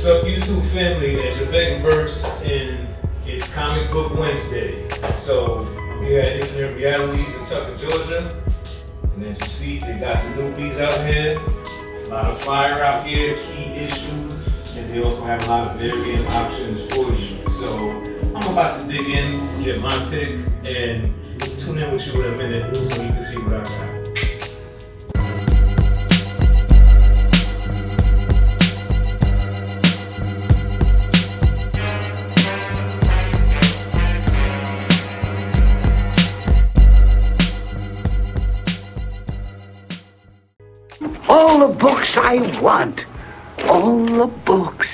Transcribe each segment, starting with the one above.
What's up, YouTube family? It's Vegaverse, and it's Comic Book Wednesday. So I'm here at Infinite Realities in Tucker, Georgia. And as you see, they got the newbies out here. A lot of fire out here, key issues, and they also have a lot of variant options for you. So I'm about to dig in, get my pick, and tune in with you in a minute so you can see what I got. All the books I want. All the books.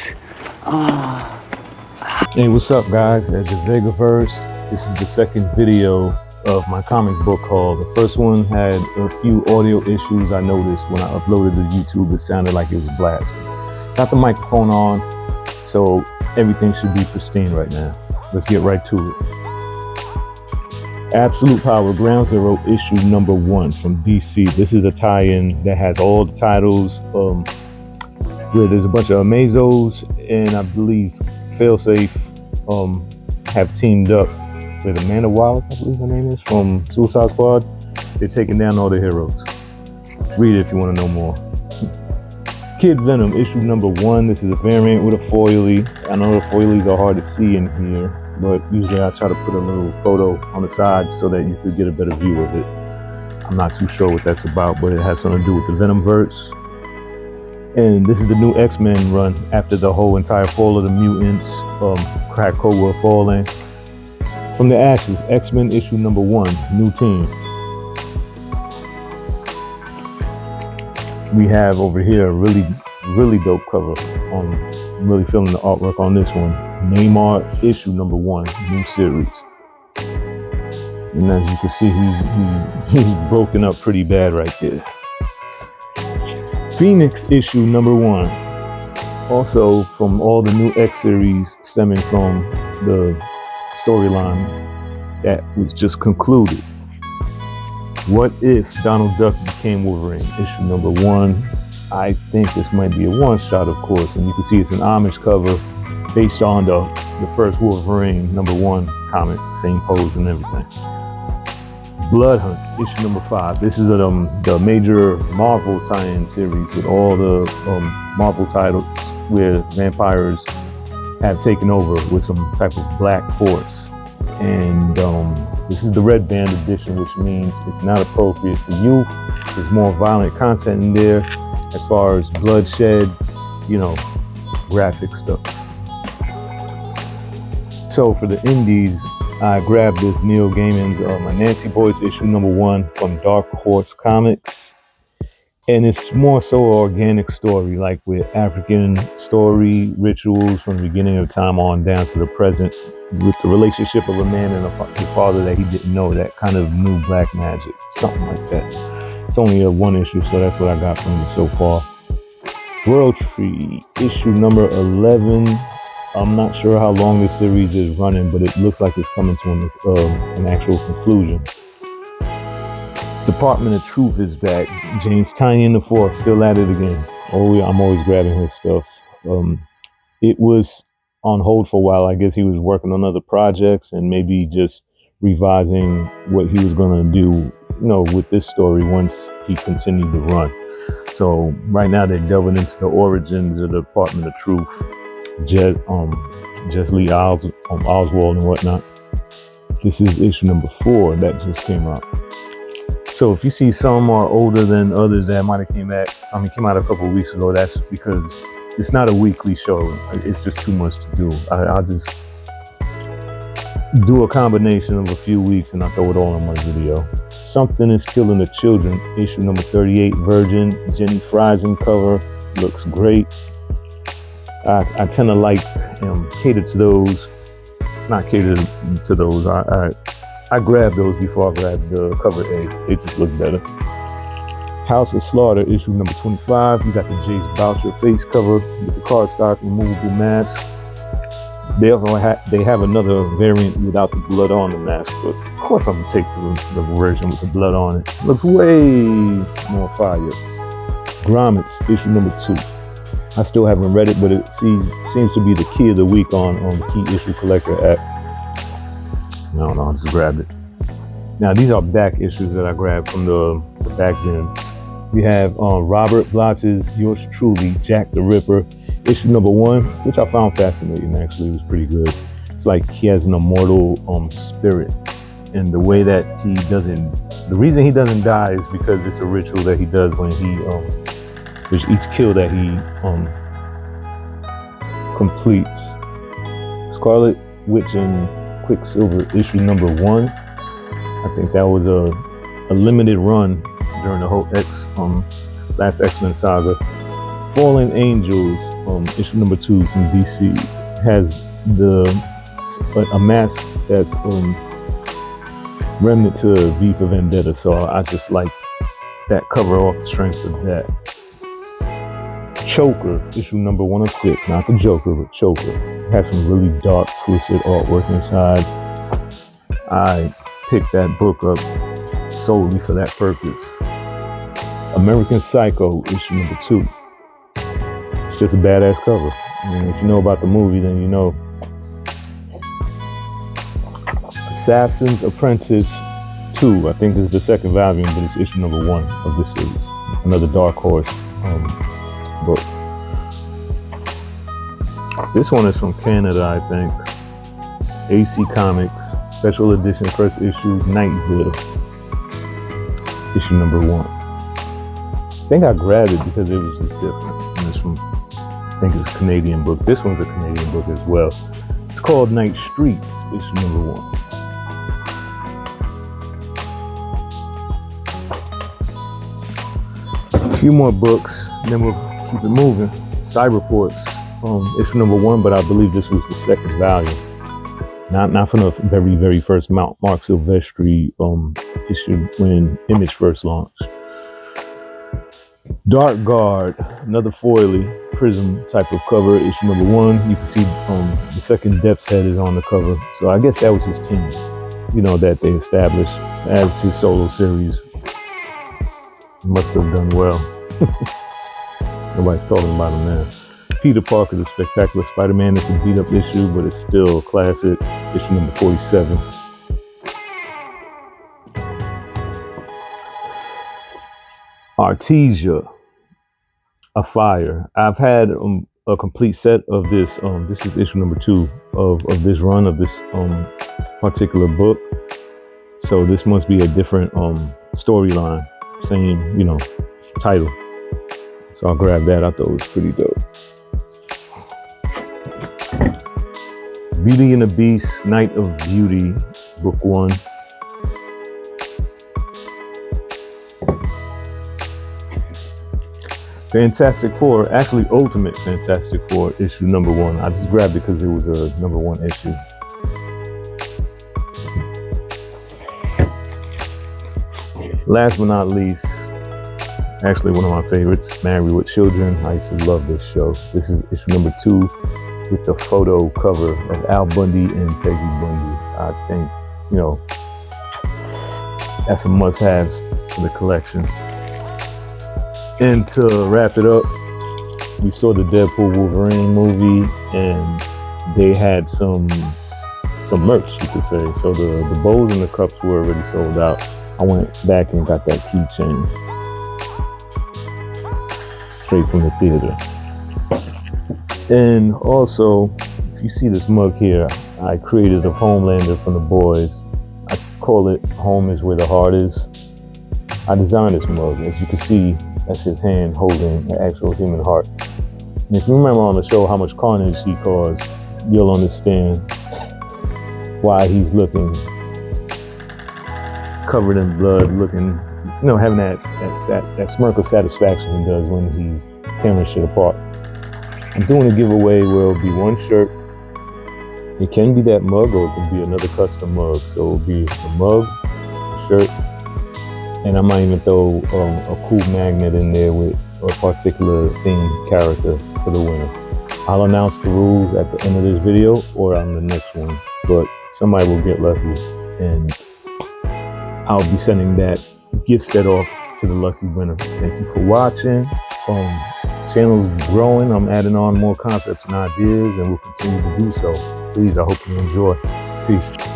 Hey, what's up, guys? It's Vegaverse. This is the second video of my comic book haul. The first one had a few audio issues I noticed when I uploaded to YouTube. It sounded like it was blasting. Got the microphone on, so everything should be pristine right now. Let's get right to it. Absolute Power Ground Zero issue number 1 from DC. This is a tie-in that has all the titles, where there's a bunch of Amazos and I believe Failsafe have teamed up with Amanda Wallace, I believe her name is, from Suicide Squad. They're taking down all the heroes. Read it if you want to know more. Kid Venom issue number 1. This is a variant with a foilie. I know the foilies are hard to see in here, but usually I try to put a little photo on the side so that you could get a better view of it. I'm not too sure what that's about, but it has something to do with the Venomverse. And this is the new X-Men run after the whole entire fall of the mutants, Krakoa falling. From the Ashes, X-Men issue number 1, new team. We have over here a really dope cover. I'm really feeling the artwork on this one. Neymar issue number 1, new series. And as you can see, he's broken up pretty bad right there. Phoenix issue number 1. Also from all the new X series stemming from the storyline that was just concluded. What if Donald Duck became Wolverine? Issue number 1. I think this might be a one-shot, of course, and you can see it's an homage cover based on the first Wolverine number 1 comic, same pose and everything. Blood Hunt issue number 5. This is the major Marvel tie-in series with all the Marvel titles where vampires have taken over with some type of black force. And this is the Red Band edition, which means it's not appropriate for youth. There's more violent content in there as far as bloodshed, graphic stuff. So for the indies, I grabbed this Neil Gaiman's My Nancy Boys issue number 1 from Dark Horse Comics. And it's more so an organic story, like with African story rituals from the beginning of time on down to the present, with the relationship of a man and his father that he didn't know, that kind of new black magic, something like that. It's only a 1 issue, so that's what I got from it so far. World Tree issue number 11. I'm not sure how long this series is running, but it looks like it's coming to an actual conclusion. Department of Truth is back. James Tynion IV still at it again. I'm always grabbing his stuff. It was on hold for a while. I guess he was working on other projects and maybe just revising what he was going to do, with this story once he continued to run. So right now they're delving into the origins of the Department of Truth. Just Lee Oswald and whatnot. This is issue number 4 that just came out. So if you see some are older than others that might have came out a couple of weeks ago, that's because it's not a weekly show. It's just too much to do. I'll just do a combination of a few weeks and I throw it all in one video. Something is Killing the Children, issue number 38, Virgin, Jenny Friesen cover, looks great. I tend to like cater to those, not cater to those. I grab those before I grab the cover A. They just look better. House of Slaughter issue number 25. You got the Jace Boucher face cover with the cardstock removable mask. They have another variant without the blood on the mask, but of course I'm gonna take the version with the blood on it. Looks way more fire. Grommets issue number 2. I still haven't read it, but it seems to be the key of the week on the Key Issue Collector app. I don't know, I just grabbed it. Now, these are back issues that I grabbed from the back bins. We have Robert Bloch's Yours Truly, Jack the Ripper, issue number 1, which I found fascinating, actually. It was pretty good. It's like he has an immortal spirit. And the way that the reason he doesn't die is because it's a ritual that he does when he, with each kill that he completes. Scarlet Witch and Quicksilver, issue number 1. I think that was a limited run during the whole last X-Men saga. Fallen Angels, issue number 2 from DC, has a mask that's remnant to V for Vendetta, so I just like that cover off the strength of that. Choker, issue number 1 of 6, not the Joker, but Choker. It has some really dark, twisted artwork inside. I picked that book up solely for that purpose. American Psycho, issue number 2. It's just a badass cover. I mean, if you know about the movie, then you know. Assassin's Apprentice 2, I think this is the second volume, but it's issue number 1 of this series. Another Dark Horse book. This one is from Canada, I think. AC Comics, special edition, first issue, Nightville, issue number 1. I think I grabbed it because it was just different. And it's from, I think it's a Canadian book. This one's a Canadian book as well. It's called Night Streets, issue number 1. A few more books, and then we'll keep it moving. Cyberforce, issue number 1, but I believe this was the second volume. Not from the very, very first Mark Silvestri issue when Image first launched. Dark Guard, another foily prism type of cover, issue number 1. You can see the second Depth's head is on the cover. So I guess that was his team, that they established as his solo series. Must have done well. Nobody's talking about him now. Peter Parker, the Spectacular Spider-Man. It's a beat-up issue, but it's still a classic. Issue number 47. Artesia, A Fire. I've had a complete set of this. This is issue number 2 of this run of this particular book. So this must be a different storyline. Same, title. So I'll grab that. I thought it was pretty dope. Beauty and the Beast, Night of Beauty, book 1. Fantastic Four, actually Ultimate Fantastic Four, issue number 1. I just grabbed it because it was a number 1 issue. Last but not least, actually one of my favorites, Married with Children. I used to love this show. This is issue number 2 with the photo cover of Al Bundy and Peggy Bundy. I think, that's a must-have for the collection. And to wrap it up, we saw the Deadpool Wolverine movie, and they had some merch, you could say. So the bowls and the cups were already sold out. I went back and got that keychain straight from the theater. And also, if you see this mug here, I created a Homelander from the boys. I call it Home is Where the Heart Is. I designed this mug. As you can see, that's his hand holding an actual human heart. And if you remember on the show how much carnage he caused, you'll understand why he's looking covered in blood, looking, having that smirk of satisfaction he does when he's tearing shit apart. I'm doing a giveaway where it'll be one shirt. It can be that mug, or it can be another custom mug. So it'll be a mug, a shirt, and I might even throw a cool magnet in there with a particular themed character for the winner. I'll announce the rules at the end of this video or on the next one, but somebody will get lucky, and I'll be sending that gift set off to the lucky winner. Thank you for watching. channel's growing. I'm adding on more concepts and ideas, and will continue to do so. Please, I hope you enjoy. Peace.